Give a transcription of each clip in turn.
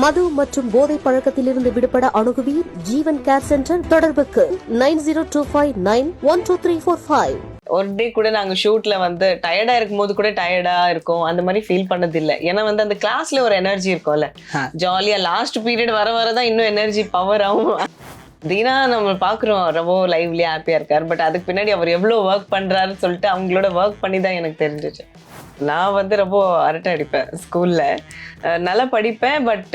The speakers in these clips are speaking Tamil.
மது மற்றும் போதை பழக்கத்திலிருந்து விடுபட அணுகுவீர் ஜீவன் கேர் சென்டர். தொடர்புக்கு 9025912345. ஒரு டே கூட நாங்க ஷூட்ல வந்து டயர்டா இருக்கும் போது கூட டயர்டா இருக்கும் அந்த மாதிரி ஃபீல் பண்ணது இல்ல. ஏன்னா வந்து அந்த கிளாஸ்ல ஒரு எனர்ஜி இருக்கும்ல, ஜாலியா லாஸ்ட் பீரியட் வர வரதான் இன்னும் எனர்ஜி பவர் ஆகும். தீனா நம்ம பாக்குறோம் ரொம்ப லைவ்லியா ஹாப்பியா இருக்காரு. பட் அதுக்கு பின்னாடி அவர் எவ்வளவு ஒர்க் பண்றாருன்னு சொல்லிட்டு அவங்களோட ஒர்க் பண்ணி தான் எனக்கு தெரிஞ்சிச்சு. நான் வந்து ரொம்ப அரட்டை அடிப்பேன் ஸ்கூல்ல, நல்லா படிப்பேன், பட்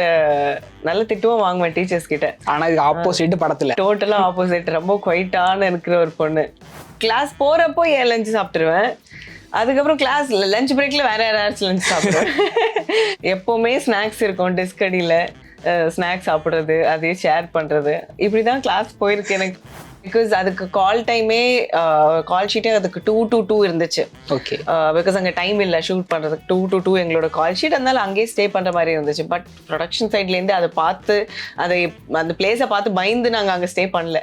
நல்ல திட்டுவும் வாங்குவேன் டீச்சர்ஸ் கிட்ட. ஆனா இது ஆப்போசிட் படத்துல டோட்டலா ஆப்போசிட், ரொம்ப குவைட்டான இருக்கிற ஒரு பொண்ணு. கிளாஸ் போறப்போ என் லஞ்ச் சாப்பிட்டுருவேன், அதுக்கப்புறம் கிளாஸ் லஞ்ச் பிரேக்ல வேற யாராச்சும் லஞ்ச் சாப்பிடுவேன். எப்பவுமே ஸ்நாக்ஸ் இருக்கும் டெஸ்க் அடியில, ஸ்நாக்ஸ் சாப்பிட்றது, அதே ஷேர் பண்றது, இப்படிதான் கிளாஸ் போயிருக்கு எனக்கு. பிகாஸ் அதுக்கு கால் டைமே கால் ஷீட்டே அதுக்கு 2 to 2 இருந்துச்சு. ஓகே, பிகாஸ் அங்கே டைம் இல்லை ஷூட் பண்ணுறதுக்கு. 2 to 2 எங்களோட கால் ஷீட், அதனால அங்கேயே ஸ்டே பண்ணுற மாதிரி இருந்துச்சு. பட் ப்ரொடக்ஷன் சைட்லேருந்து அதை பார்த்து அந்த பிளேஸை பார்த்து பயந்து நாங்கள் அங்கே ஸ்டே பண்ணல,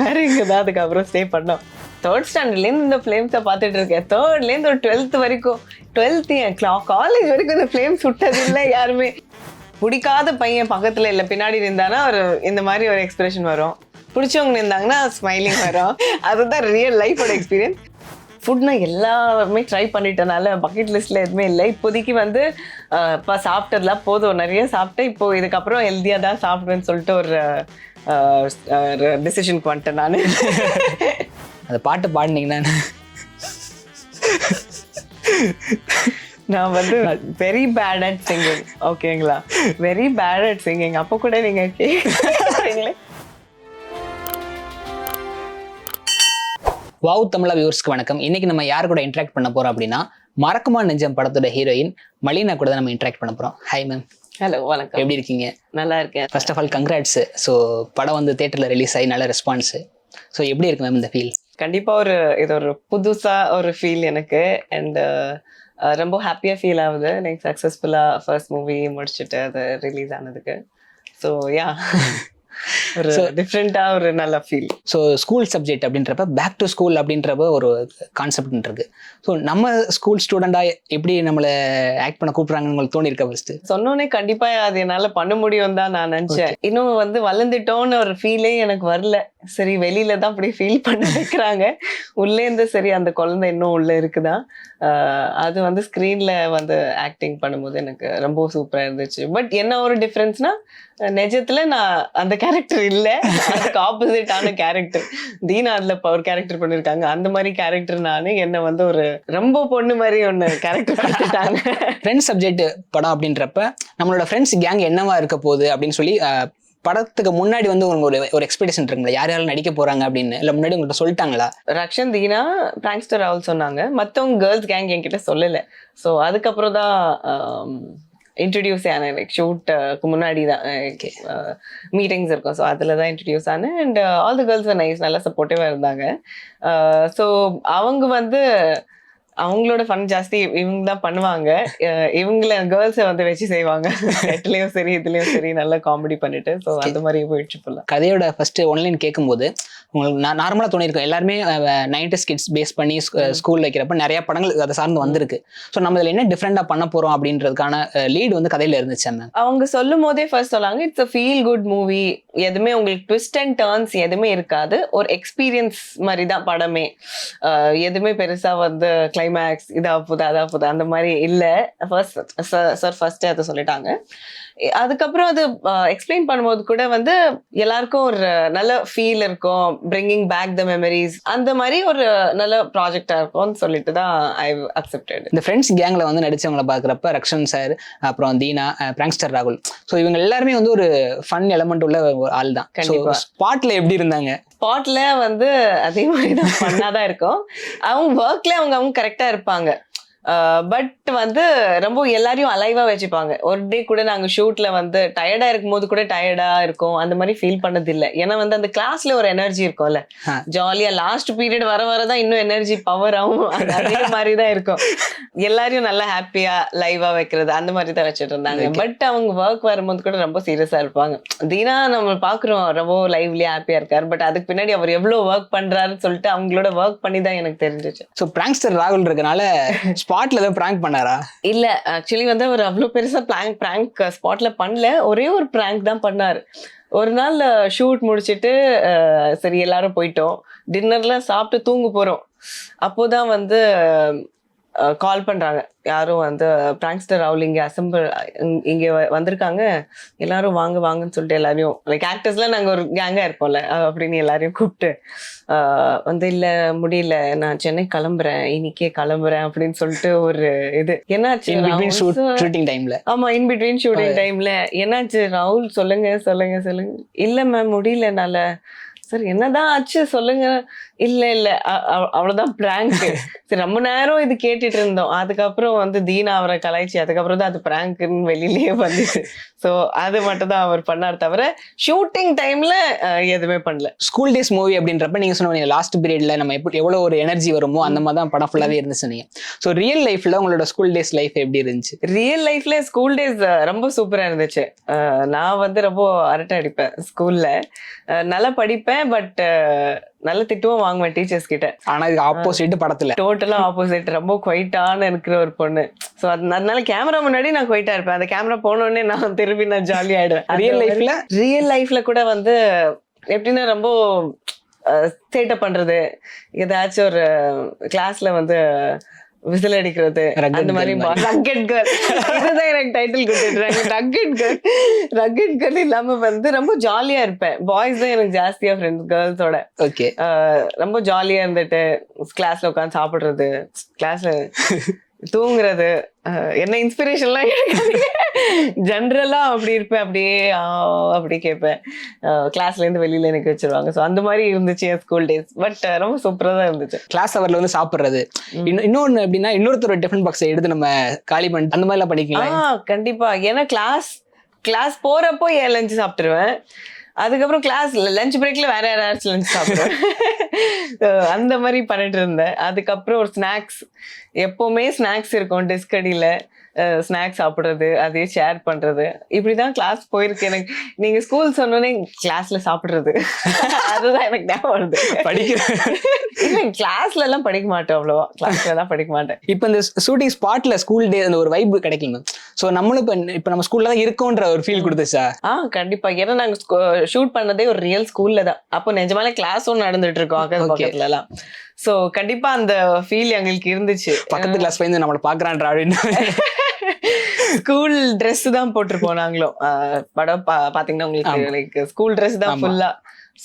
வேற எங்கே தான் அதுக்கப்புறம் ஸ்டே பண்ணோம். 3rd ஸ்டாண்டர்ட்லேருந்து இந்த ஃப்ளேம்ஸை பார்த்துட்டு இருக்கேன். 3rd ஒரு 12th வரைக்கும், 12th என் காலேஜ் வரைக்கும் இந்த ஃப்ளேம் சுட்டது இல்லை யாருமே. பிடிக்காத பையன் பக்கத்தில் இல்லை பின்னாடி இருந்தானா ஒரு இந்த மாதிரி ஒரு எக்ஸ்பிரஷன் வரும், பிடிச்சவங்க இருந்தாங்கன்னா ஸ்மைலிங் வரும். அதுதான் ரியல் லைஃபோட எக்ஸ்பீரியன்ஸ். ஃபுட்னா எல்லாமே ட்ரை பண்ணிட்டனால பக்கெட் லிஸ்ட்ல எதுவுமே இல்லை. இப்போதைக்கு வந்து இப்போ சாப்பிட்டதுலாம் போதும், நிறைய சாப்பிட்டேன், இப்போ இதுக்கப்புறம் ஹெல்த்தியாக தான் சாப்பிடுவேன்னு சொல்லிட்டு ஒரு டிசிஷனுக்கு வந்துட்டேன் நான். அந்த பாட்டு பாடினீங்கன்னா நான் வந்து வெரி பேட் அட் சிங்கிங். ஓகேங்களா, வெரி பேட் அட் சிங்கிங். அப்போ கூட நீங்க கேட்குறீங்களே. வாவ் தமிழா வியூவர்ஸ்க்கு வணக்கம். இன்னைக்கு நம்ம யார் கூட இன்ட்ராக்ட் பண்ண போறோம் அப்படின்னா, மறக்குமா நெஞ்சம் படத்தோட ஹீரோயின் மலினா கூட தான் நம்ம இன்ட்ராக்ட் பண்ண போறோம். Hi ma'am. ஹலோ, வணக்கம். எப்படி இருக்கீங்க? நல்லா இருக்கேன். First of all congrats. So படம் வந்து தியேட்டர்ல ரிலீஸ் ஆகி நல்ல ரெஸ்பான்ஸ். ஸோ எப்படி இருக்கு மேம் இந்த ஃபீல்? கண்டிப்பா இது ஒரு புதுசா ஒரு ஃபீல் எனக்கு. அண்ட் ரொம்ப ஹாப்பியா ஃபீல் ஆகுது எனக்கு, சக்ஸஸ்ஃபுல்லா ஃபர்ஸ்ட் மூவி முடிச்சுட்டு அது ரிலீஸ் ஆனதுக்கு. ஸோ யா, ஒரு டிஃப்ரெண்டா ஒரு நல்ல ஃபீல். ஸோ ஸ்கூல் சப்ஜெக்ட் அப்படின்றப்ப பேக் டு ஸ்கூல் அப்படின்றப்ப ஒரு கான்செப்ட் இருக்கு. ஸோ நம்ம ஸ்கூல் ஸ்டூடெண்டா எப்படி நம்மளை ஆக்ட் பண்ண கூப்பிடுறாங்கன்னு உங்களுக்கு தோணி இருக்கா? ஃபர்ஸ்ட் சொன்னோன்னே கண்டிப்பா அது என்னால பண்ண முடியும் தான் நான் நினைச்சேன். இன்னும் வந்து வளர்ந்துட்டோன்னு ஒரு ஃபீலே எனக்கு வரல. சரி, வெளியில தான் அப்படி ஃபீல் பண்ண வைக்கிறாங்க, உள்ளே இருந்து சரி அந்த குழந்தை இன்னும் உள்ள இருக்குதான். அது வந்து ஸ்க்ரீன்ல வந்து ஆக்டிங் பண்ணும்போது எனக்கு ரொம்ப சூப்பரா இருந்துச்சு. பட் என்ன ஒரு டிஃப்ரென்ஸ்னா, நிஜத்துல நான் அந்த கேரக்டர் இல்லை, அதுக்கு ஆப்போசிட்டான கேரக்டர் தீனா அதுல ஒரு கேரக்டர் பண்ணிருக்காங்க. அந்த மாதிரி கேரக்டர் நானு, என்ன வந்து ஒரு ரொம்ப பொண்ணு மாதிரி ஒன்னு கேரக்டர் கொடுத்துட்டாங்க. ஃப்ரெண்ட்ஸ் சப்ஜெக்ட் படம் அப்படின்றப்ப நம்மளோட ஃப்ரெண்ட்ஸ் கேங் என்னவா இருக்க போகுது அப்படின்னு சொல்லி படத்துக்கு முன்னாடி வந்து உங்களுக்கு ஒரு எக்ஸ்பெக்டேஷன் இருக்குங்களா, யார் யாரும் நடிக்க போறாங்க அப்படின்னு? இல்லை முன்னாடி உங்கள்கிட்ட சொல்லிட்டாங்களா? ரக்ஷன், தீனா, பிராங்க்ஸ்டர் ராகுல் சொன்னாங்க, மற்றவங்க கேர்ள்ஸ் கேங் என்கிட்ட சொல்லலை. ஸோ அதுக்கப்புறம் தான் இன்ட்ரடியூஸ் ஆனேன். லைக் ஷூட்டுக்கு முன்னாடி தான் மீட்டிங்ஸ் இருக்கும், ஸோ அதில் தான் இன்ட்ரடியூஸ் ஆனேன். And all the girls nice, நல்லா சப்போர்ட்டிவாக இருந்தாங்க. ஸோ அவங்க வந்து அவங்களோட ஃபன் ஜாஸ்தி இவங்க தான் பண்ணுவாங்க. இவங்கள கேர்ள்ஸை வந்து வச்சு செய்வாங்க, நெட்லயும் சரி இதுலயும் சரி நல்லா காமெடி பண்ணிட்டு. ஸோ அந்த மாதிரி போயிடுச்சு போல. கதையோட ஃபர்ஸ்ட் ஒன்லைன் கேட்கும்போது உங்களுக்கு நார்மலாக தோணிருக்கும், எல்லாருமே 90s கிட்ஸ் பேஸ் பண்ணி ஸ்கூல்ல வைக்கிறப்ப நிறைய படங்கள் அதை சார்ந்து வந்திருக்கு. ஸோ நம்ம இதில் என்ன டிஃப்ரெண்டாக பண்ண போறோம் அப்படின்றதுக்கான லீடு வந்து கதையில இருந்துச்சு. அவங்க சொல்லும் போதே ஃபர்ஸ்ட் சொன்னாங்க, it's a feel good movie, எதுவுமே உங்களுக்கு ட்விஸ்ட் அண்ட் டர்ன்ஸ் எதுவுமே இருக்காது, ஒரு எக்ஸ்பீரியன்ஸ் மாதிரி தான் படமே, எதுவுமே பெருசா வந்து கிளைமேக்ஸ் இதா போதா அதா போதா அந்த மாதிரி இல்லை. ஃபர்ஸ்ட் அதை சொல்லிட்டாங்க. அதுக்கப்புறம் அது எக்ஸ்பிளைன் பண்ணும்போது கூட வந்து எல்லாருக்கும் ஒரு நல்ல ஃபீல் இருக்கும், பிரிங்கிங் பேக் த மெமரிஸ், அந்த மாதிரி ஒரு நல்ல ப்ராஜெக்டா இருக்கும்னு சொல்லிட்டு தான் ஐ அக்செப்டட். இந்த ஃப்ரெண்ட்ஸ் கேங்ல வந்து நடிச்சவங்களை பாக்குறப்ப ரக்ஷன் சார், அப்புறம் தீனா, பிராங்க்ஸ்டர் ராகுல், ஸோ இவங்க எல்லாருமே வந்து ஒரு ஃபன் எலமெண்ட் உள்ள ஆள் தான். ஸ்பாட்ல எப்படி இருந்தாங்க? ஸ்பாட்ல வந்து அதே மாதிரி தான் ஃபன்னாதான் இருக்கும். அவங்க ஒர்க்ல அவங்க கரெக்டா இருப்பாங்க. பட் வந்து ரொம்ப எல்லாரையும் அலைவா வச்சுப்பாங்க. ஒரு டே கூட நாங்க ஷூட்ல வந்து டயர்டா இருக்கும் போது கூட டயர்டா இருக்கும் அந்த மாதிரி ஃபீல் பண்ணது இல்லை. ஏன்னா வந்து அந்த கிளாஸ்ல ஒரு எனர்ஜி இருக்கும்ல, ஜாலியா லாஸ்ட் பீரியட் வர வரதான் இன்னும் எனர்ஜி பவர் ஆகும், அதே மாதிரிதான் இருக்கும். எல்லாரையும் நல்லா ஹாப்பியா லைவா வைக்கிறது அந்த மாதிரி தான் வச்சுட்டு இருந்தாங்க. பட் அவங்க ஒர்க் வரும்போது கூட ரொம்ப சீரியஸா இருப்பாங்க. தீனா நம்ம பாக்குறோம் ரொம்ப லைவ்லியா ஹாப்பியா இருக்காரு. பட் அதுக்கு பின்னாடி அவர் எவ்வளவு ஒர்க் பண்றாருன்னு சொல்லிட்டு அவங்களோட ஒர்க் பண்ணி தான் எனக்கு தெரிஞ்சிச்சு. ஸோ பிராங்க்ஸ்டர் ராகுல் இருக்கனால ஸ்பாட்ல ஏதோ பிராங்க் பண்ணாரா? இல்ல ஆக்சுவலி வந்து அவர் அவ்வளவு பெருசா பிராங்க் ஸ்பாட்ல பண்ணல. ஒரே ஒரு பிராங்க் தான் பண்ணாரு. ஒரு நாள் ஷூட் முடிச்சிட்டு சரி எல்லாரும் போயிட்டோம், டின்னர்லாம் சாப்பிட்டு தூங்க போறோம். அப்போதான் வந்து கால் பண்றாங்க, யாரும் வந்து பிராங்க்ஸ்டர் ராகுல் இங்க இங்க வந்திருக்காங்க, எல்லாரும் வாங்க வாங்கன்னு சொல்லிட்டு எல்லாரையும் லைக் ஆக்டர்ஸ்லாம் நாங்க ஒரு கேங்கா இருப்போம்ல அப்படின்னு எல்லாரையும் கூப்பிட்டு வந்து இல்ல முடியல நான் சென்னை கிளம்புறேன், இன்னைக்கே கிளம்புறேன் அப்படின்னு சொல்லிட்டு ஒரு இது என்னாச்சு ஷூட்டிங் டைம்ல. ஆமா இன் பிட்வீன் ஷூட்டிங் டைம்ல என்னாச்சு ராகுல் சொல்லுங்க சொல்லுங்க சொல்லுங்க. இல்ல மேம் முடியல என்னால. சார் என்னதான் ஆச்சு சொல்லுங்க. இல்ல இல்ல அவ்வளவுதான் பிராங்க். சரி ரொம்ப நேரம் இது கேட்டுட்டு இருந்தோம். அதுக்கப்புறம் வந்து தீனா அவரை கலாய்ச்சி அதுக்கப்புறம் தான் அது பிராங்க்னு வெளியிலேயே வந்துச்சு. ஸோ அது மட்டும் தான் அவர் பண்ணார், தவிர ஷூட்டிங் டைம்ல எதுவுமே பண்ணல. ஸ்கூல் டேஸ் மூவி அப்படின்றப்ப நீங்க சொன்னீங்க லாஸ்ட் பீரியட்ல நம்ம எவ்வளவு ஒரு எனர்ஜி வருமோ அந்த மாதிரி தான் படம் ஃபுல்லாவே இருந்துச்சு நீங்க. ஸோ ரியல் லைஃப்ல உங்களோட ஸ்கூல் டேஸ் லைஃப் எப்படி இருந்துச்சு? ரியல் லைஃப்ல ஸ்கூல் டேஸ் ரொம்ப சூப்பரா இருந்துச்சு. நான் வந்து ரொம்ப அரட்டை அடிப்பேன் ஸ்கூல்ல, நல்லா படிப்பேன், பட் நல்ல திட்டுவும் வாங்குவேன் டீச்சர்ஸ் கிட்ட. ஆனா இது ஆப்போசிட் படத்துல டோட்டலா ஆப்போசிட், ரொம்ப குவைட்டான இருக்கிற ஒரு பொண்ணு. ஸோ அதனால கேமரா முன்னாடி நான் குவைட்டா இருப்பேன், அந்த கேமரா போனோடனே நான் திருப்பி நான் ஜாலி ஆயிடுவேன். ரியல் லைஃப்ல கூட வந்து எப்படின்னா ரொம்ப சேட்டை பண்றது, ஏதாச்சும் ஒரு கிளாஸ்ல வந்து விசில் அடிக்கிறது, அந்த மாதிரி ரக்கெட் கேர்ள், இதுதான் எனக்கு டைட்டில் கொடுத்துட்டாங்க, ரக்கெட் கேர்ள். ரக்கெட் கேர்ள் இல்லாம வந்து ரொம்ப ஜாலியா இருப்பேன். பாய்ஸ் தான் எனக்கு ஜாஸ்தியா ஃப்ரெண்ட்ஸ் கேர்ள்ஸோட. ஓகே, ரொம்ப ஜாலியா இருந்துட்டு கிளாஸ்ல உட்காந்து சாப்பிடுறது, கிளாஸ்ல தூங்குறது, என்ன இன்ஸ்பிரேஷன்லாம் ஜென்ரலா அப்படி இருப்பேன், அப்படியே அப்படி கேட்பேன். கிளாஸ்ல இருந்து வெளியில எனக்கு வச்சிருவாங்க. ஸோ அந்த மாதிரி இருந்துச்சு என் ஸ்கூல் டேஸ். பட் ரொம்ப சூப்பரா தான் இருந்துச்சு. கிளாஸ் அவர்ல வந்து சாப்பிடுறது, இன்னொன்னு எப்படின்னா இன்னொருத்தர் டிஃபன் பாக்ஸை எடுத்து நம்ம காலி பண்ணி அந்த மாதிரி எல்லாம் பண்ணிக்கலாம். கண்டிப்பா, ஏன்னா கிளாஸ் போறப்போ என் லஞ்ச் சாப்பிட்டுருவேன், அதுக்கப்புறம் கிளாஸ் லஞ்ச் பிரேக்ல வேற யாராச்சும் லஞ்ச் சாப்பிடுவேன். அந்த மாதிரி பண்ணிட்டு இருந்தேன். அதுக்கப்புறம் ஒரு ஸ்நாக்ஸ், எப்பவுமே ஸ்நாக்ஸ் இருக்கும் டெஸ்க் அடியில, ஸ்நாக்ஸ் சாப்பிடுறது, அதையே ஷேர் பண்றது, இப்படிதான் கிளாஸ் போயிருக்கு எனக்கு. நீங்க ஸ்கூல் சொன்னோன்னே கிளாஸ்ல சாப்பிடுறது அதுதான் எனக்கு ஞாபகம் வருது. படிக்கிறேன் கிளாஸ்ல எல்லாம் படிக்க மாட்டேன், அவ்வளவா கிளாஸ்ல எல்லாம் படிக்க மாட்டேன். இப்ப இந்த ஷூட்டிங் ஸ்பாட்ல ஸ்கூல் டே அந்த ஒரு வைப் கிடைக்கல. சோ நம்மளும் இப்ப நம்ம ஸ்கூல்ல தான் இருக்கோன்ற ஒரு ஃபீல் கொடுத்துச்சா? கண்டிப்பா, ஏன்னா நாங்க ஷூட் பண்ணதே ஒரு ரியல் ஸ்கூல்ல தான். அப்போ நிஜமான கிளாஸும் நடந்துட்டு இருக்கோம் அக்கா பக்கத்துல எல்லாம். சோ கண்டிப்பா அந்த ஃபீல் எங்களுக்கு இருந்துச்சு. பக்கத்து கிளாஸ் பையன் நம்மள பாக்குறான்றா அப்படின்னு. ஸ்கூல் ட்ரெஸ் தான் போட்டிருப்போம் நாங்களும். படம் பாத்தீங்கன்னா உங்களுக்கு லைக் ஸ்கூல் ட்ரெஸ் தான் ஃபுல்லா.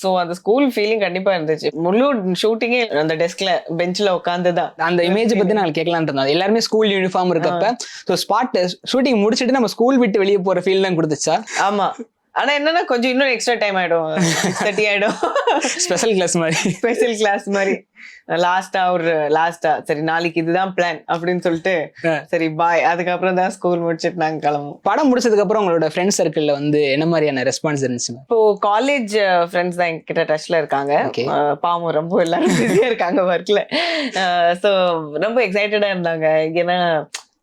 சோ அந்த ஸ்கூல் ஃபீலிங் கண்டிப்பா இருந்துச்சு. முழு ஷூட்டிங்கே அந்த டெஸ்க்ல பெஞ்ச்ல உட்காந்துதான். அந்த இமேஜ் பத்தி நான் கேட்கலான் இருந்தேன். எல்லாருமே ஸ்கூல் யூனிஃபார்ம் இருக்கப்ப சோ ஸ்பாட் ஷூட்டிங் முடிச்சிட்டு நம்ம ஸ்கூல் விட்டு வெளியே போற ஃபீல் தான் கொடுத்துச்சா? ஆமா, ஆனா என்னன்னா கொஞ்சம் இன்னும் எக்ஸ்ட்ரா டைம் ஆயிடும், 6:30 ஆயிடும். ஸ்பெஷல் கிளாஸ் மாதிரி லாஸ்டா சரி நாளைக்கு இதுதான் பிளான் அப்படின்னு சொல்லிட்டு சரி பாய், அதுக்கப்புறம் தான் ஸ்கூல் முடிச்சிட்டு நாங்க கிளம்புவோம். படம் முடிச்சதுக்கு அப்புறம் உங்களோட ஃப்ரெண்ட் சர்க்கிள்ல வந்து என்ன மாதிரியான ரெஸ்பான்ஸ் இருந்துச்சு? இப்போ காலேஜ் ஃப்ரெண்ட்ஸ் தான் என்கிட்ட டச்ல இருக்காங்க. பாவம் ரொம்ப எல்லாரும் பிஸியா இருக்காங்க ஒர்க்ல. ஸோ ரொம்ப எக்ஸைட்டடா இருந்தாங்க. ஏன்னா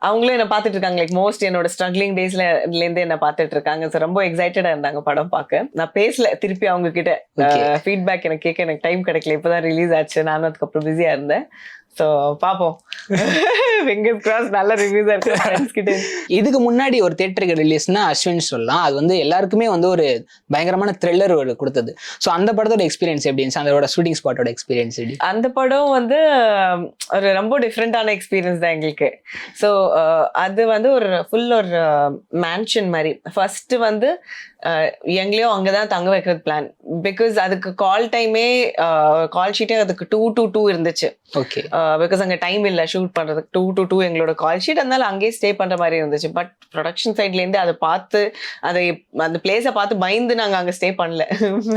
அவங்களும் என்ன பார்த்துட்டு இருக்காங்க, லைக் மோஸ்ட் என்னோட ஸ்ட்ரகிளிங் டேஸ்ல இருந்து என்ன பார்த்துட்டு இருக்காங்க. ஸோ ரொம்ப எக்ஸைட்டடா இருந்தாங்க படம் பார்க்க. நான் பேசல திருப்பி அவங்க கிட்ட, ஃபீட்பேக் எனக்கு கேட்க எனக்கு டைம் கிடைக்கல, இப்பதான் ரிலீஸ் ஆச்சு, நானும் அதுக்கப்புறம் பிஸியா இருந்தேன். ஸோ பாப்போம், ஃபிங்கர்ஸ் கிராஸ் நல்ல ரிவ்யூஸா இருக்கு ஃப்ரெண்ட்ஸ் கிட்ட. இதுக்கு முன்னாடி ஒரு தியேட்டருக்கு ரிலீஸ்னா அஸ்வின் சொல்லலாம், அது வந்து எல்லாருக்குமே வந்து ஒரு பயங்கரமான த்ரில்லர் கொடுத்தது. ஸோ அந்த படத்தோட எக்ஸ்பீரியன்ஸ் எப்படி இருந்துச்சு? அதோட ஷூட்டிங் ஸ்பாட்டோட எக்ஸ்பீரியன்ஸ் எப்படி? அந்த படம் வந்து ஒரு ரொம்ப டிஃப்ரெண்டான எக்ஸ்பீரியன்ஸ் தான் எங்களுக்கு. ஸோ அது வந்து ஒரு ஃபுல் ஒரு மேன்ஷன் மாதிரி. ஃபர்ஸ்ட் வந்து எங்களையும் அங்கதான் தங்க வைக்கிறது பிளான். பிகாஸ் அதுக்கு கால் டைமே கால் ஷீட்டே அதுக்கு 2 to 2 இருந்துச்சு. ஓகே, பிகாஸ் அங்க டைம் இல்ல ஷூட் பண்றதுக்கு. 2 to 2 எங்களோட கால் ஷீட், அதனால அங்கேயே ஸ்டே பண்ற மாதிரி இருந்துச்சு. பட் ப்ரொடக்ஷன் சைட்ல இருந்து அதை பார்த்து அந்த பிளேஸை பார்த்து பயந்து நாங்க அங்க ஸ்டே பண்ணல,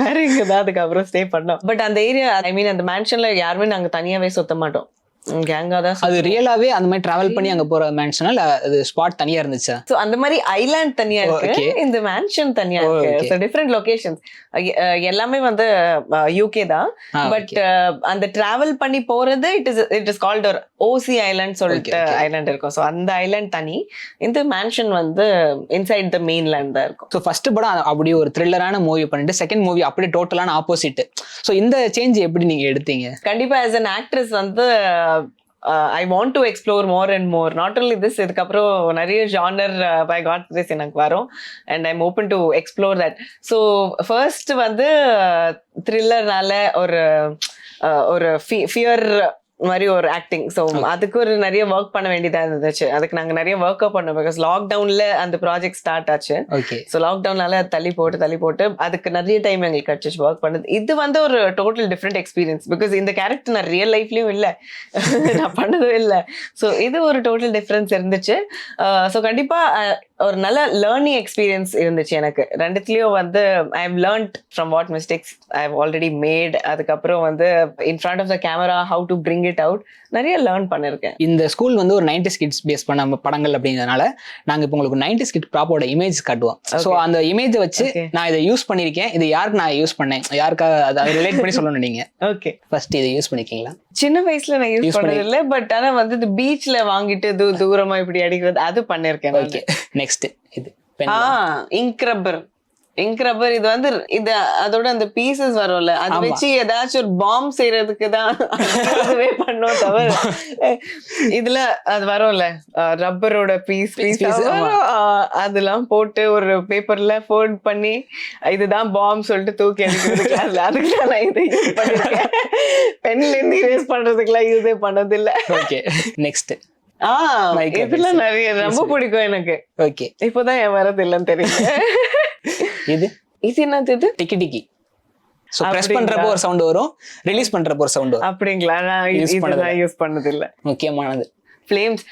வேற எங்கதான் அதுக்கப்புறம் ஸ்டே பண்ணோம். பட் அந்த ஏரியா ஐ மீன் அந்த மேன்ஷன்ல யாருமே நாங்க தனியாவே சுத்த மாட்டோம், கேங்கா தான். அது ரியலாவே அந்த மாதிரி டிராவல் பண்ணி அங்க போற மேன்ஷனா இல்ல அது ஸ்பாட் தனியா இருந்துச்சா? சோ அந்த மாதிரி ஐலாண்ட் தனியா இருக்கு, இந்த மேன்ஷன் தனியா இருக்கு. சோ டிஃபரெண்ட் லொகேஷன்ஸ், எல்லாமே வந்து யூகே தான். பட் அந்த டிராவல் பண்ணி போறது இட் இஸ் கால்ட் ஒரு ஓசி ஐலாண்ட் சொல்லிட்டு ஐலாண்ட் இருக்கும். சோ அந்த ஐலாண்ட் தனி, இந்த மேன்ஷன் வந்து இன்சைட் த மெயின்லேண்ட் தான் இருக்கும். ஸோ ஃபர்ஸ்ட் படம் அப்படி ஒரு த்ரில்லரான மூவி பண்ணிட்டு செகண்ட் மூவி அப்படியே டோட்டலான ஆப்போசிட். ஸோ இந்த சேஞ்ச் எப்படி நீங்க எடுத்தீங்க? கண்டிப்பா ஆஸ் அன் ஆக்ட்ரஸ் வந்து ஐ want to explore more and more. Not only this, இதுக்கப்புறம் நிறைய ஜானர் பை காட் கிரேஸ் எனக்கு வரும். And I'm open to explore that. So first வந்து த்ரில்லர்னால ஒரு ஃபியர் மாதிரி ஒரு ஆக்டிங். ஸோ அதுக்கு ஒரு நிறைய ஒர்க் பண்ண வேண்டியதாக இருந்துச்சு. அதுக்கு நாங்கள் நிறைய ஒர்க் அப் பண்ணோம். பிகாஸ் லாக்டவுன்ல அந்த ப்ராஜெக்ட் ஸ்டார்ட் ஆச்சு. ஸோ லாக்டவுன்னால தள்ளி போட்டு அதுக்கு நிறைய டைம் எங்களுக்கு கிடைச்சிச்சு ஒர்க் பண்ணது. இது வந்து ஒரு டோட்டல் டிஃப்ரெண்ட் எக்ஸ்பீரியன்ஸ். பிகாஸ் இந்த கேரக்டர் நான் ரியல் லைஃப்லயும் இல்லை, நான் பண்ணதும் இல்லை. ஸோ இது ஒரு டோட்டல் டிஃப்ரென்ஸ் இருந்துச்சு. ஸோ கண்டிப்பா ஒரு நல்ல லேர்னிங் எக்ஸ்பீரியன்ஸ் இருந்துச்சு எனக்கு. ரெண்டுத்துலயும் வந்து I have learnt from what mistakes I have already made. அதுக்கப்புறம் வந்து in front of the camera how to bring it out நிறைய லேர்ன் பண்ணிருக்கேன். இந்த ஸ்கூல் வந்து ஒரு 90s கிட்ஸ் பேஸ் பண்ண படங்கள் அப்படிங்கிறதுனால நாங்க இப்போ உங்களுக்கு 90s கிட் ப்ராப்போட இமேஜ் காட்டுவோம். ஸோ அந்த இமேஜை வச்சு நான் இதை யூஸ் பண்ணிருக்கேன், இது யாருக்கு நான் யூஸ் பண்ணேன், யாருக்காக அதை ரிலேட் பண்ணி சொல்லணும் நீங்க. ஓகே, ஃபர்ஸ்ட் இதை யூஸ் பண்ணிருக்கீங்களா? சின்ன வயசுல நான் யூஸ் பண்ணது இல்லை. பட் ஆனா வந்து இந்த பீச்ல வாங்கிட்டு தூரமா இப்படி அடிக்கிறது அது பண்ணிருக்கேன். ஓகே, நெக்ஸ்ட் இது இங்க் ரப்பர். இது வந்து இது அதோட அந்த பீசஸ் வரும்ல, அது வச்சு ஏதாச்சும் ஒரு பாம்பு செய்யறதுக்கு தான் அதுவே பண்ணோம். தவிர இதுல அது வரும்ல ரப்பரோட பீஸ் அதெல்லாம் போட்டு ஒரு பேப்பர்ல ஃபோல்ட் பண்ணி இதுதான் பாம்பு சொல்லிட்டு தூக்கி அடிக்கிறதுக்கு அதுக்கு தான் நான் இதை யூஸ் பண்ணிருக்கேன். பென்ல இருந்து யூஸ் பண்றதுக்குலாம் யூஸே பண்ணது இல்ல. ஓகே, நெக்ஸ்ட் இதெல்லாம் நிறைய ரொம்ப பிடிக்கும் எனக்கு. ஓகே, இப்போதான் என் வரது இல்லைன்னு தெரியல. இது என்னது? இது டிக்கி. சோ பிரஸ் பண்றப்போ ஒரு சவுண்ட் வரும், ரிலீஸ் பண்றப்போ ஒரு சவுண்ட் வரும். அப்படிங்களா? நான் இதெல்லாம் யூஸ் பண்ணது இல்ல. முக்கியமானது ஃப்ளேம்ஸ்.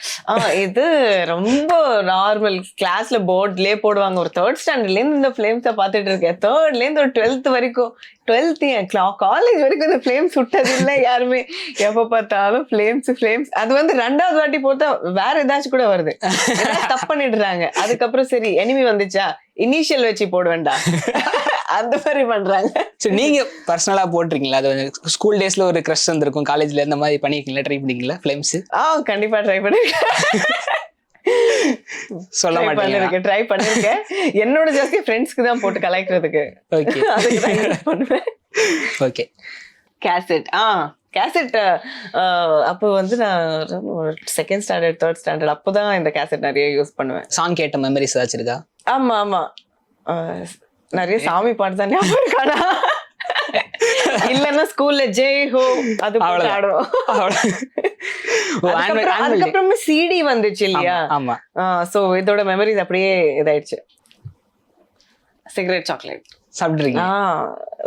இது ரொம்ப நார்மல் கிளாஸ்ல போர்ட்லயே போடுவாங்க. ஒரு 3rd ஸ்டாண்டர்ட்ல இருந்து இந்த ஃப்ளேம்ஸை பார்த்துட்டு இருக்கேன். 3rd இருந்து ஒரு 12th வரைக்கும், 12th காலேஜ் வரைக்கும் இந்த ஃப்ளேம்ஸ் சுட்டது இல்லை யாருமே. எப்ப பார்த்தாலும் ஃப்ளேம்ஸ். அது வந்து 2வது வாட்டி போட்டா வேற ஏதாச்சும் கூட வருது, தப்பு பண்ணிடுறாங்க. அதுக்கப்புறம் சரி எனிமி வந்துச்சா இனிஷியல் வச்சு போட வேண்டாம் அந்த மாதிரி பண்றாங்க. சரி, நீங்க பர்சனலா போட்டிருக்கீங்களா? அது ஸ்கூல் டேஸ்ல ஒரு கிரஷ் வந்திருக்கும், காலேஜ்ல இந்த மாதிரி பண்ணிருக்கீங்களா? ட்ரை பண்ணீங்களா ஃப்ளேம்ஸ்? கண்டிப்பா ட்ரை பண்ணிருக்கேன். சொல்ல மாட்டேன். ட்ரை பண்ணிருக்கேன். என்னோட ஜாஸ்தி ஃப்ரெண்ட்ஸ்க்கு தான் போட்டு கலாய்க்கிறதுக்கு. ஓகே, அதுக்கு தான் யூஸ் பண்ணுவேன். Okay, cassette. அப்போ வந்து நான் 2nd ஸ்டாண்டர்ட் 3rd ஸ்டாண்டர்ட் அப்போதான் இந்த கேசட் நிறைய யூஸ் பண்ணுவேன். சாங் கேட்ட மெமரிஸ் ஏதாச்சும் இருக்கா? ஆமா நிறைய சாமி பாட்டு தான் ஞாபகம் இருக்கானா? இல்லன்னா ஸ்கூல்ல ஜெய் ஹோ அது போட்டு ஆடுவோம். அதுக்கப்புறமா சிடி வந்துச்சு இல்லையா? ஆமா. சோ இதோட மெமரிஸ் அப்படியே இதாயிடுச்சு. சிகரெட் சாக்லேட் சாப்பிட்டுருக்கீங்க?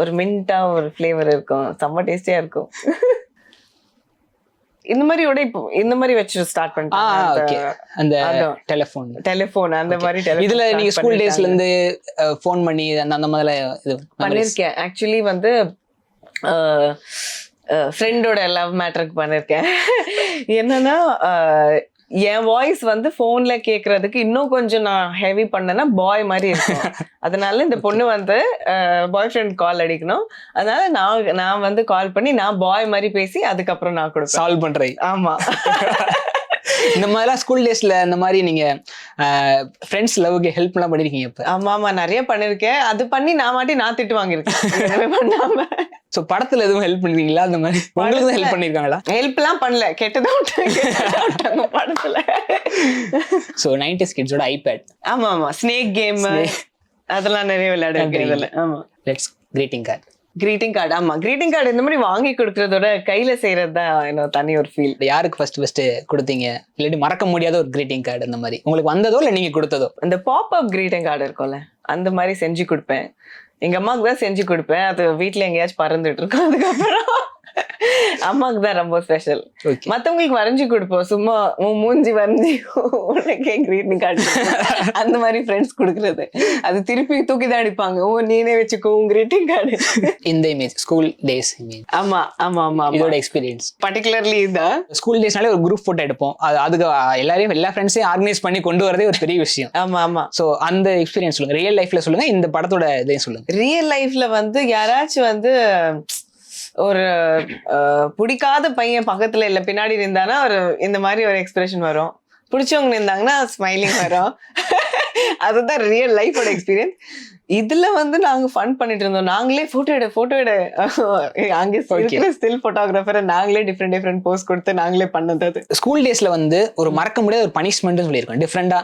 ஒரு மின்ட்டா ஒரு ஃபிளேவர் இருக்கும், செம்ம டேஸ்டியா இருக்கும். இந்த மாதிரி வச்சு ஸ்டார்ட் பண்ணிட்டாங்க. அந்த டெலிஃபோன் அந்த மாதிரி. இதுல நீங்க ஸ்கூல் டேஸ்ல இருந்து ஃபோன் பண்ணி அந்த மாதிரி இது பண்ணிருக்கேன். ஆக்சுவலி வந்து ஃப்ரெண்டோட லவ் மேட்டருக்கு பண்ணிருக்கேன். என்னன்னா என் வாய்ஸ் வந்து போன்ல கேக்குறதுக்கு இன்னும் கொஞ்சம் நான் ஹெவி பண்ணேன்னா பாய் மாதிரி இருக்கும். அதனால இந்த பொண்ணு வந்து பாய் ஃப்ரெண்ட் கால் அடிக்கணும். அதனால நான் வந்து கால் பண்ணி நான் பாய் மாதிரி பேசி அதுக்கப்புறம் நான் கொடுப்பேன். சால்வ் பண்றேன். ஆமா. இந்த மாதிரிலாம் ஸ்கூல் டேஸ்ல இந்த மாதிரி நீங்க ஃப்ரெண்ட்ஸ் லவ்க்கு ஹெல்ப் எல்லாம் பண்ணிருக்கீங்க? இப்ப ஆமா நிறைய பண்ணிருக்கேன். அது பண்ணி நான் திட்டு வாங்கிருக்கேன் பண்ணாம. சோ படத்துல எதுவும் ஹெல்ப் பண்ணுவீங்களா? அந்த மாதிரி உங்களுக்கு ஹெல்ப் பண்ணிருக்காங்களா? ஹெல்ப் எல்லாம் பண்ணல, கெட்டதான் படத்துல. சோ 90s கிட்ஸோட ஐபேட். ஆமா ஸ்னேக் கேம் அதெல்லாம் நிறைய விளையாடுறேன் இதுல. ஆமா. Let's greeting card. ஆமா கிரீட்டிங் கார்டு இந்த மாதிரி வாங்கி கொடுக்கறதோட கையில செய்யறது தான் என்ன தனி ஒரு ஃபீல். யாருக்கு ஃபர்ஸ்ட் கொடுத்தீங்க? இல்லாட்டி மறக்க முடியாத ஒரு கிரீட்டிங் கார்டு அந்த மாதிரி உங்களுக்கு வந்ததோ இல்ல நீங்க கொடுத்ததோ? அந்த பாப் அப் கிரீட்டிங் கார்டு இருக்கும்ல, அந்த மாதிரி செஞ்சு கொடுப்பேன். எங்க அம்மாவுக்கு தான் செஞ்சு கொடுப்பேன். அது வீட்டுல எங்கேயாச்சும் பறந்துட்டு இருக்கும். அதுக்கப்புறம் அம்மாவுக்கு தான் ரொம்ப ஸ்பெஷல். மத்தவங்களுக்கு வரைஞ்சி கொடுப்போம், சும்மா மூஞ்சி வரைஞ்சி உனக்கே கிரீட்டிங் கார்டு அந்த மாதிரி ஃப்ரெண்ட்ஸ் கொடுக்கறது. அது திருப்பி தூக்கி தான் அடிப்பாங்க, நீனே வச்சுக்கோ கிரீட்டிங் கார்டு. இந்த இமேஜ் ஸ்கூல் டேஸ் இமேஜ். ஆமா இதோட எக்ஸ்பீரியன்ஸ் பர்டிகுலர்லி இதான். ஸ்கூல் டேஸ்னாலே ஒரு குரூப் போட்டோ எடுப்போம். அதுக்கு எல்லா ஃப்ரெண்ட்ஸையும் ஆர்கனைஸ் பண்ணி கொண்டு வரதே ஒரு பெரிய விஷயம். ஆமா. சோ அந்த எக்ஸ்பீரியன்ஸ் சொல்லுங்க, ரியல் லைஃப்ல சொல்லுங்க, இந்த படத்தோட இதையும் சொல்லுங்க. ரியல் லைஃப்ல வந்து யாராச்சும் வந்து ஒரு பிடிக்காத பையன் பக்கத்துல இல்ல பின்னாடி இருந்தானா ஒரு இந்த மாதிரி ஒரு எக்ஸ்பிரஷன் வரும். பிடிச்சவங்க இருந்தாங்கன்னா ஸ்மைலிங் வரும். அதுதான் ரியல் லைஃபோட எக்ஸ்பீரியன்ஸ். இதுல வந்து நாங்க ஃபன் பண்ணிட்டு இருந்தோம். நாங்களே போட்டோ எடு அங்க இருக்கிற ஸ்டில் போட்டோகிராஃபரை நாங்களே டிஃப்ரெண்ட் போஸ் கொடுத்து நாங்களே பண்ணது. அது ஸ்கூல் டேஸ்ல வந்து ஒரு மறக்க முடியாத ஒரு பனிஷ்மெண்ட் சொல்லியிருக்கோம். டிஃப்ரெண்டா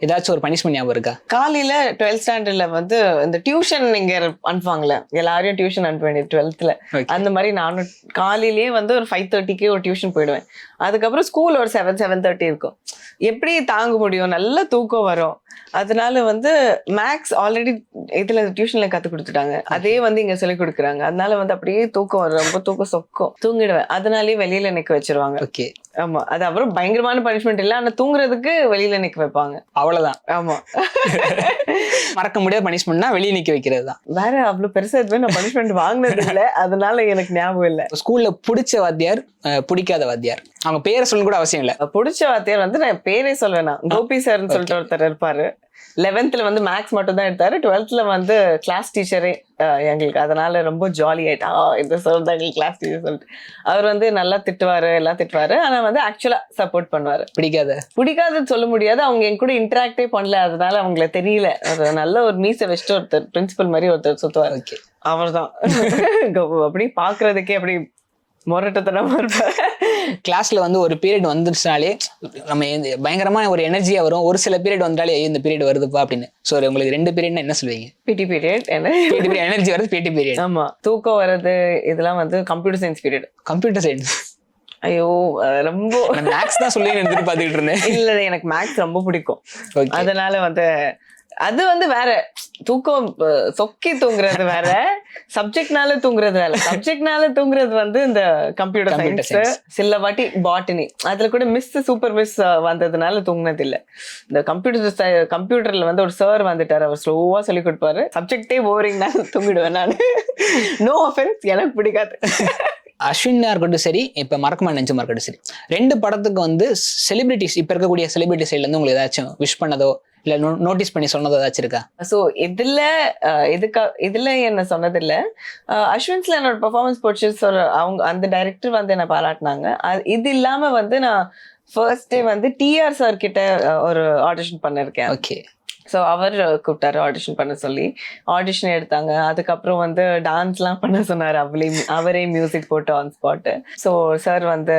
ஏதாச்சும் ஒரு பனிஷ்மெண்ட் ஞாபகம் இருக்கா? காலையில 12th ஸ்டாண்டர்ட்ல வந்து இந்த டியூஷன் இங்க அனுப்புவாங்கல்ல, எல்லாரையும் டியூஷன் அனுப்ப வேண்டியது 12th. அந்த மாதிரி நானும் காலையிலேயே வந்து ஒரு 5:30க்கு ஒரு டியூஷன் போயிடுவேன். அதுக்கப்புறம் ஸ்கூல் ஒரு 7:30 இருக்கும். எப்படி தாங்க முடியும்? நல்ல தூக்கம் வரும். அதனால வந்து மேக்ஸ் ஆல்ரெடி இதுல டியூஷன்ல கத்து கொடுத்துட்டாங்க, அதே வந்து இங்க சொல்லி கொடுக்குறாங்க. அதனால வந்து அப்படியே தூக்கம் வரும், ரொம்ப தூக்கம் சொக்கும், தூங்கிடுவேன். அதனாலயே வெளியில நிக்க வச்சிருவாங்க. ஓகே. ஆமா, அது அப்புறம் பயங்கரமான பனிஷ்மெண்ட் இல்ல, ஆனா தூங்குறதுக்கு வெளியில நிக்க வைப்பாங்க, அவ்வளவுதான். ஆமா. மறக்க முடியாத பனிஷ்மெண்ட்னா வெளியே நிக்க வைக்கிறது தான். வேற அவ்வளவு பெருசா எதுவுமே நான் பனிஷ்மெண்ட் வாங்கினது இல்ல, அதனால எனக்கு ஞாபகம் இல்ல. ஸ்கூல்ல பிடிச்ச வாத்தியார், பிடிக்காத வாத்தியார், அவங்க பேரை சொல்ல கூட அவசியம் இல்ல. பிடிச்ச வாத்தியார் வந்து நான் பேரே சொல்வேனா, கோபி சார்னு சொல்லிட்டு ஒருத்தர் இருப்பாரு. 11th வந்து மேக்ஸ் மட்டும் தான் எடுத்தாரு. 12th வந்து கிளாஸ் டீச்சரே எங்களுக்கு. அதனால ரொம்ப ஜாலி ஆயிட்டா, இந்த சார் தான் எங்களுக்கு கிளாஸ் டீச்சர் சொல்லிட்டு. அவர் வந்து நல்லா திட்டுவாரு, எல்லாம் திட்டுவாரு. ஆனா வந்து ஆக்சுவலா சப்போர்ட் பண்ணுவாரு. பிடிக்காதுன்னு சொல்ல முடியாது, அவங்க என் கூட இன்டராக்டே பண்ணல, அதனால அவங்களுக்கு தெரியல. ஒரு நல்ல ஒரு மீசை வச்சுட்டு ஒருத்தர் பிரின்சிபல் மாதிரி ஒருத்தர் சுத்துவாரு, அவர் தான். அப்படி பாக்குறதுக்கே அப்படி மொரட்டத்தனமா இருப்பாரு. கிளாஸ்ல வந்து ஒரு பீரியட் வந்துச்சுனாலே நம்ம பயங்கரமா ஒரு எனர்ஜியா வரும். ஒரு சில பீரியட் வந்தாலே இந்த பீரியட் வருதுப்பா அப்படின்னு. சோ உங்களுக்கு 2 பீரியட்னா என்ன சொல்லுவீங்க? PT period. எனர்ஜி வருது பிடி பீரியட். ஆமா, தூக்கம் வருது. இதெல்லாம் வந்து computer science period. Computer science, ஐயோ ரொம்ப மேக்ஸ் தான் சொல்லி எடுத்துட்டு பாத்துக்கிட்டு இருந்தேன். இல்ல, எனக்கு மேக்ஸ் ரொம்ப பிடிக்கும். அதனால வந்து அது வந்து வேற, தூக்கம் சொக்கி தூங்குறது வேற, சப்ஜெக்ட்னால தூங்குறது வேற. சப்ஜெக்ட்னால தூங்குறது வந்து இந்த கம்ப்யூட்டர் சயின்ஸ், சில வாட்டி பாட்டனி, அதுல கூட சூப்பர் மிஸ் வந்ததுனால தூங்குனது இல்ல. இந்த கம்ப்யூட்டர்ல வந்து ஒரு சார் வந்துட்டாரு, அவர் ஸ்லோவா சொல்லி கொடுப்பாரு. சப்ஜெக்டே போரிங்னா தூங்கிடுவேன் நான். நோ ஆஃபென்ஸ், எனக்கு பிடிக்காது. அஸ்வினா இருக்கட்டும் சரி, இப்ப மறக்கமா நெஞ்சமா இருக்கட்டும் சரி, 2 படத்துக்கு வந்து செலிபிரிட்டிஸ், இப்ப இருக்கக்கூடிய செலிபிரிட்டி சைட்ல இருந்து உங்களுக்கு ஏதாச்சும் விஷ் பண்ணதோ இல்ல நோட்டீஸ் பண்ணி சொன்னதோ ஏதாச்சும் இருக்கா? சோ இதுல என்ன சொன்னது இல்ல. அஸ்வின்ஸ்ல என்னோட பெர்ஃபார்மன்ஸ் பிடிச்சி அவங்க அந்த டைரக்டர் வந்து என்ன பாராட்டினாங்க. இது இல்லாம வந்து நான் ஃபர்ஸ்ட் டே வந்து டிஆர் சார் கிட்ட ஒரு ஆடிஷன் பண்ணிருக்கேன். ஓகே. ஸோ அவர் கூப்பிட்டாரு ஆடிஷன் பண்ண சொல்லி, ஆடிஷன் எடுத்தாங்க. அதுக்கப்புறம் வந்து டான்ஸ்லாம் பண்ண சொன்னார், அவரே மியூசிக் போட்டு ஆன் ஸ்பாட்டு. ஸோ சார் வந்து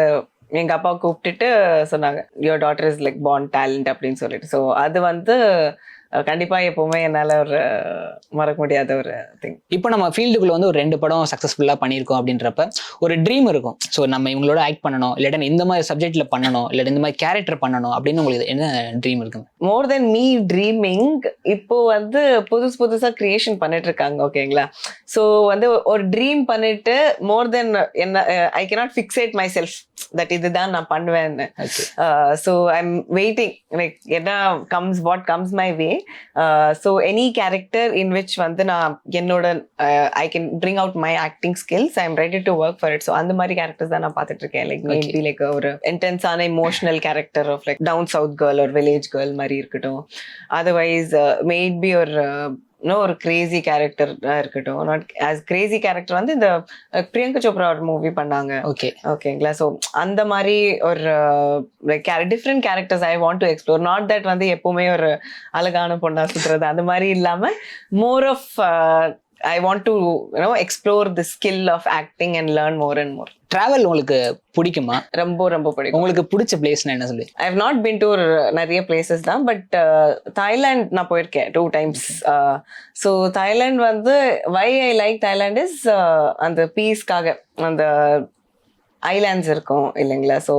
எங்க அப்பா கூப்பிட்டுட்டு சொன்னாங்க, your daughter is like born talent அப்படின்னு சொல்லிட்டு. ஸோ அது வந்து கண்டிப்பா எப்பவுமே என்னால ஒரு மறக்க முடியாத ஒரு திங். இப்போ நம்ம ஃபீல்டுக்குள்ள வந்து ஒரு 2 படம் சக்சஸ்ஃபுல்லா பண்ணியிருக்கோம் அப்படின்றப்ப ஒரு ட்ரீம் இருக்கும். ஸோ நம்ம இவங்களோட ஆக்ட் பண்ணணும், இல்லாட்டி இந்த மாதிரி சப்ஜெக்ட்ல பண்ணணும், இல்லாட்டி இந்த மாதிரி கேரக்டர் பண்ணணும் அப்படின்னு உங்களுக்கு என்ன ட்ரீம் இருக்கு? மோர் தென் மீ ட்ரீமிங், இப்போ வந்து புதுசா கிரியேஷன் பண்ணிட்டு இருக்காங்க. ஓகேங்களா? ஸோ வந்து ஒரு ட்ரீம் பண்ணிட்டு மோர் தென் என்ன, ஐ கேனாட் ஃபிக்ஸேட் மை செல்ஃப் தட் இதுதான் நான் பண்ணுவேன்னு. So I am waiting, like என்ன comes, what comes my way. So any character in which வந்து நான் என்னோட I can bring out my acting skills, I am ready to work for it. So அந்த மாதிரி கேரக்டர்ஸ் தான் நான் பார்த்துட்டு இருக்கேன். லைக் மேபி லைக் ஒரு இன்டென்ஸான emotional character of like down south girl ஒரு வில்லேஜ் கேர்ள் மாதிரி இருக்கட்டும். அதர்வைஸ் மேபி ஒரு கிரேசி கேரக்டர் இருக்கட்டும். நாட் ஆஸ் கிரேசி கேரக்டர் வந்து இந்த பிரியங்கா சோப்ரா ஒரு மூவி பண்ணாங்க. ஓகேங்களா? ஸோ அந்த மாதிரி ஒரு different characters I want to explore. Not that வந்து எப்பவுமே ஒரு அழகான பொண்ணா சுத்துறது அந்த மாதிரி இல்லாம, more of I want to explore the skill of acting and learn more and more. Travel உங்களுக்கு பிடிக்குமா? ரொம்ப பிடிக்கும். உங்களுக்கு பிடிச்ச பிளேஸ்னா என்ன சொல்லு? I have not been to நிறைய பிளேசஸ் தான், பட் தாய்லாந்து நான் போயிருக்கேன் 2 times. ஸோ தாய்லாந்து வந்து why I like Thailand is அந்த பீஸ்க்காக, அந்த ஐலாண்ட்ஸ் இருக்கும் இல்லைங்களா? So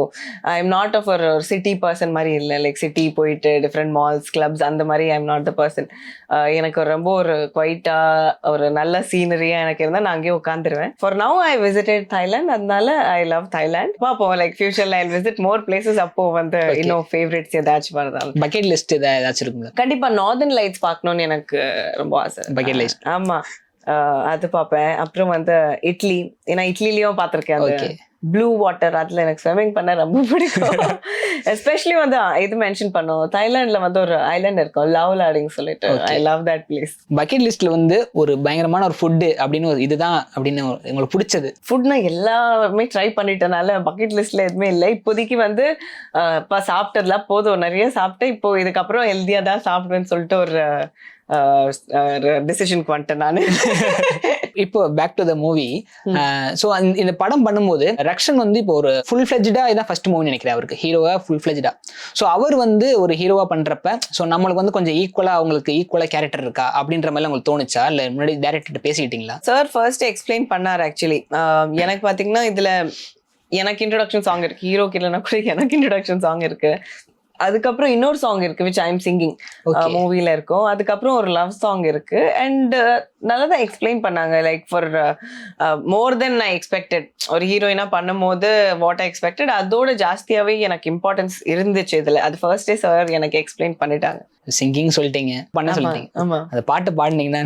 I am not of ஒரு சிட்டி பர்சன் மாதிரி இல்லை. லைக் சிட்டி போயிட்டு டிஃப்ரெண்ட் மால்ஸ் கிளப்ஸ் அந்த மாதிரி I am not the person. எனக்கு ரொம்ப ஒரு குவைட்டா ஒரு நல்ல சீனரியா எனக்கு இருந்தால் நான் அங்கேயே உட்காந்துருவேன். For now I visited Thailand, அதனால ஐ லவ் தாய்லாந்து. பார்ப்போம், லைக் ஃபியூச்சர்ல ஐ விசிட் மோர் பிளேசஸ். அப்போ வந்து இன்னும் ஃபேவரட்ஸ் ஏதாச்சும் வருதாலும். பக்கெட் லிஸ்ட் ஏதாச்சும் இருக்குங்களா? கண்டிப்பா நார்தர்ன் லைட்ஸ் பார்க்கணும்னு எனக்கு ரொம்ப ஆசை. Bucket list. ஆமா, அது பார்ப்பேன். அப்புறம் வந்து இட்லி, ஏன்னா இட்லிலையும் பார்த்துருக்கேன். ப்ளூ வாட்டர், அதுல எனக்கு ஸ்விம்மிங் பண்ண ரொம்ப பிடிக்கும். எஸ்பெஷலி வந்து இது மென்ஷன் பண்ணோம், தாய்லாந்துல வந்து ஒரு ஐலாண்ட் இருக்கும் லவ்லாடின்னு சொல்லிட்டு. I love that place. Bucket லிஸ்ட்ல வந்து ஒரு பயங்கரமான ஒரு ஃபுட்டு அப்படின்னு ஒரு இதுதான் அப்படின்னு உங்களுக்கு பிடிச்சது? ஃபுட்னா எல்லாமே ட்ரை பண்ணிட்டனால பக்கெட் லிஸ்ட்ல எதுவுமே இல்லை இப்போதைக்கு. வந்து இப்போ சாப்பிட்டதுலாம் போதும், நிறைய சாப்பிட்டேன். இப்போ இதுக்கப்புறம் ஹெல்த்தியா தான் சாப்பிடுவேன்னு சொல்லிட்டு ஒரு டிசிஷனுக்கு வந்துட்டேன் நான். இப்போ back to the movie. So இந்த படம் பண்ணும்போது ரக்ஷன் வந்து இப்போ ஒரு ஃபுல் ஃபிளெஜ்டா இதான் ஃபர்ஸ்ட் மூவி நினைக்கிறேன் அவருக்கு, ஹீரோவா ஃபுல் ஃபிளெஜ்டா. ஸோ அவர் வந்து ஒரு ஹீரோவா பண்றப்ப ஸோ நம்மளுக்கு வந்து கொஞ்சம் அவங்களுக்கு ஈக்குவலா கேரக்டர் இருக்கா அப்படின்ற மாதிரி உங்களுக்கு தோணுச்சா, இல்லை முன்னாடி டேரக்டர் பேசிக்கிட்டீங்களா? சார் ஃபர்ஸ்ட் எக்ஸ்பிளைன் பண்ணார் ஆக்சுவலி. எனக்கு பார்த்தீங்கன்னா இதுல எனக்கு இன்ட்ரோடக்ஷன் சாங் இருக்கு, ஹீரோக்கு இல்லைன்னா கூட எனக்கு இன்ட்ரோடக்ஷன் சாங் இருக்கு. அதுக்கப்புறம் இன்னொரு சாங் இருக்கு விச் ஐ எம் சிங்கிங் மூவில இருக்கும். அதுக்கப்புறம் ஒரு லவ் சாங் இருக்கு. அண்ட் நல்லா தான் எக்ஸ்பிளைன் பண்ணாங்க, like for more then I expected. ஒரு ஹீரோயினா பண்ணும் போது வாட் ஐ எக்ஸ்பெக்டட் அதோட ஜாஸ்தியாவே எனக்கு இம்பார்ட்டன்ஸ் இருந்துச்சு இதுல. அது ஃபர்ஸ்டே சார் எனக்கு எக்ஸ்பிளைன் பண்ணிட்டாங்க. சிங்கிங் சொல்லிட்டீங்க, பண்ண சொல்லிட்டீங்க. ஆமா, அந்த பாட்டு பாடுனீங்கன்னா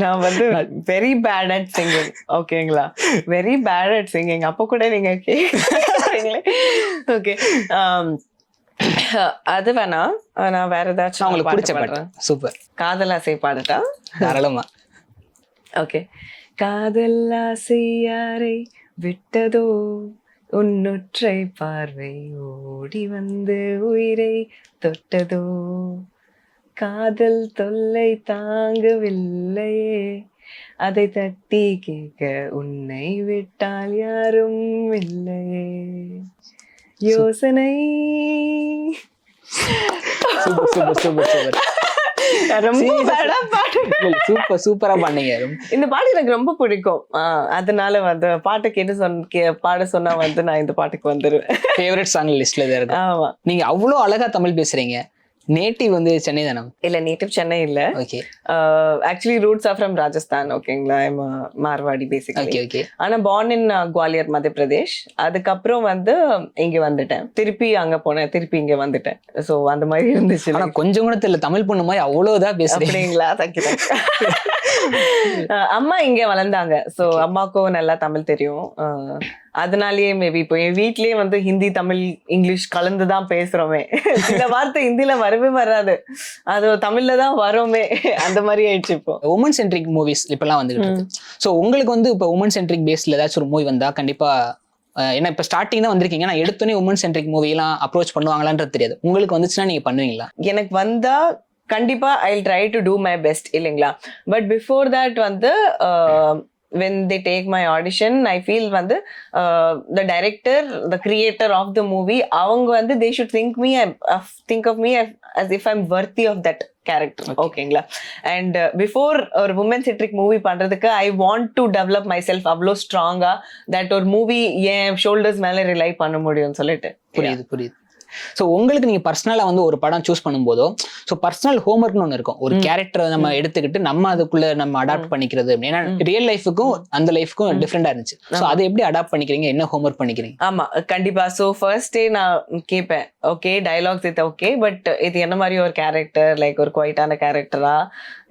நான் வந்து வெரி பேட் அட் சிங்கிங். ஓகேங்களா, வெரி பேட் அட் சிங்கிங். அப்போ கூட நீங்க கேக்குறீங்களே. ஓகே, அது வேணா நான் வேற ஏதாச்சும் உங்களுக்கு பிடிச்ச பாட்டு. சூப்பர். காதல் ஆசை பாடட்டா? தாராளமா. ஓகே. காதல் ஆசை யாரை விட்டதோ, உன்னுற்றை பார்வை ஓடி வந்து உயிரை தொட்டதோ, காதல் தொல்லை தாங்கவில்லையே, அதை தட்டி கேட்க உன்னை விட்டால் யாரும் இல்லையே, யோசனை. சூப்பரா பண்ணீங்க. இந்த பாட்டு எனக்கு ரொம்ப பிடிக்கும், அதனால வந்து பாட்டை கேட்டு பாட சொன்னா வந்து நான் இந்த பாட்டுக்கு வந்துருவேன். ஃபேவரட் சாங் லிஸ்ட்ல இருக்கு. ஆமா. நீங்க அவ்வளவு அழகா தமிழ் பேசுறீங்க. நேட்டிவ் வந்து சென்னை தானே? இல்ல, நேட்டிவ் சென்னை இல்ல. Okay. Actually roots R from Rajasthan. ஓகேங்களா, ஐ அம் மார்வாடி பேசிக்கலி. Okay okay. ஆனா born in குவாலியர், மத்திய பிரதேஷ். அதுக்கப்புறம் வந்து இங்க வந்துட்டேன், திருப்பி அங்க போனேன், திருப்பி இங்க வந்துட்டேன். சோ அந்த மாதிரி இருந்துச்சு. ஆனா கொஞ்சம் கூட தெரியல, தமிழ் பொண்ணு மாதிரி அவ்வளவுதான் பேசுறீங்க. அப்படிங்களா? தேங்க்யூ. அம்மா இங்க வளர்ந்தாங்க, சோ அம்மாக்கும் நல்லா தமிழ் தெரியும். அதனாலயே மேபி இப்போ என் வீட்லயே வந்து ஹிந்தி தமிழ் இங்கிலீஷ் கலந்துதான் பேசுறோமே. சில வார்த்தை ஹிந்தில வரவே வராது, அது தமிழ்ல தான் வரோமே, அந்த மாதிரி ஆயிடுச்சு. இப்போ உமன் சென்ட்ரிக் மூவிஸ் இப்பெல்லாம் வந்துகிட்டு இருக்கு. ஸோ உங்களுக்கு வந்து இப்போ உமன் சென்ட்ரிக் பேஸ்ல ஏதாச்சும் ஒரு மூவி வந்தா கண்டிப்பா, ஏன்னா இப்போ ஸ்டார்டிங் தான் வந்திருக்கீங்க, நான் எடுத்தோன்னே உமன் சென்ட்ரிக் மூவிலாம் அப்ரோச் பண்ணுவாங்களான்றது தெரியாது. உங்களுக்கு வந்துச்சுன்னா நீங்க பண்ணுவீங்களா? எனக்கு வந்தா கண்டிப்பா I will try to do my best, இல்லைங்களா? பட் பிஃபோர் தட் வந்து when they take my audition, I feel வந்து the director, the creator of the movie, அவங்க வந்து they should think of me as if I'm worthy of that character. ஓகேங்களா? அண்ட் பிஃபோர் ஒரு உமன் சென்ட்ரிக் மூவி பண்றதுக்கு ஐ want to develop my self அவ்வளோ ஸ்ட்ராங்கா தட் ஒரு மூவி என் ஷோல்டர்ஸ் மேல ரிலை பண்ண முடியும்னு சொல்லிட்டு. புரியுது. ஸோ உங்களுக்கு நீங்க பர்சனலா வந்து ஒரு படம் சூஸ் பண்ணும்போதோ, ஸோ பர்சனல் ஹோம்ஒர்க்னு ஒன்று இருக்கும். ஒரு கேரக்டரை நம்ம எடுத்துக்கிட்டு நம்ம அதுக்குள்ள நம்ம அடாப்ட் பண்ணிக்கிறது. ஏன்னா ரியல் லைஃபுக்கும் அந்த லைஃபுக்கும் டிஃப்ரெண்டா இருந்துச்சு. ஸோ அதை எப்படி அடாப்ட் பண்ணிக்கிறீங்க, என்ன ஹோம்ஒர்க் பண்ணிக்கிறீங்க? ஆமா, கண்டிப்பா. ஸோ ஃபர்ஸ்ட் டே நான் கேட்பேன், ஓகே டயலாக்ஸ் இது ஓகே, பட் இது என்ன மாதிரி ஒரு கேரக்டர், லைக் ஒரு குவைட்டான கேரக்டரா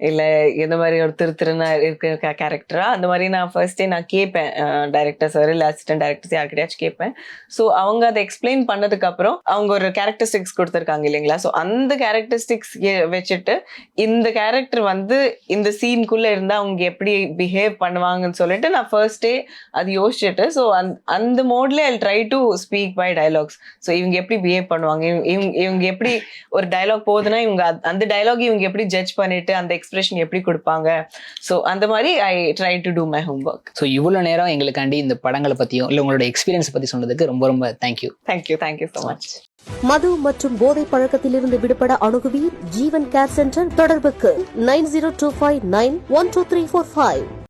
இல்ல எந்த மாதிரி ஒரு திருத்திருனா இருக்க கேரக்டரா, அந்த மாதிரி நான் ஃபர்ஸ்ட் டே நான் கேட்பேன் டைரக்டர் சார் இல்ல அசிஸ்டன்ட் டைரக்டர்ஸ் யார்கிட்டயாச்சும் கேட்பேன். ஸோ அவங்க அதை எக்ஸ்பிளைன் பண்ணதுக்கு அப்புறம் அவங்க ஒரு கேரக்டரிஸ்டிக்ஸ் கொடுத்துருக்காங்க இல்லைங்களா? ஸோ அந்த கேரக்டரிஸ்டிக்ஸ் வச்சுட்டு இந்த கேரக்டர் வந்து இந்த சீனுக்குள்ள இருந்தா அவங்க எப்படி பிஹேவ் பண்ணுவாங்கன்னு சொல்லிட்டு நான் ஃபர்ஸ்ட் டே அது யோசிச்சுட்டு, ஸோ அந்த மோட்ல I try to speak by dialogues. So இவங்க எப்படி பிஹேவ் பண்ணுவாங்க, இவங்க எப்படி ஒரு டயலாக் போகுதுன்னா இவங்க அந்த டயலாக் இவங்க எப்படி ஜட்ஜ் பண்ணிட்டு அந்த எக்ஸ்பிரஷன் எப்படி கொடுப்பாங்க. ஸோ அந்த மாதிரி I try to do my homework. So இவ்வளவு நேரம் எங்களுக்காண்டி இந்த படங்களை பத்தியும் இல்ல உங்களோட எக்ஸ்பீரியன்ஸ் பத்தி சொன்னதுக்கு ரொம்ப ரொம்ப தேங்க்யூ. Thank you so much. மது மற்றும் போதை பழக்கத்திலிருந்து விடுபட அணுகுவீர் ஜீவன் கேர் சென்டர். தொடர்புக்கு 9025912345.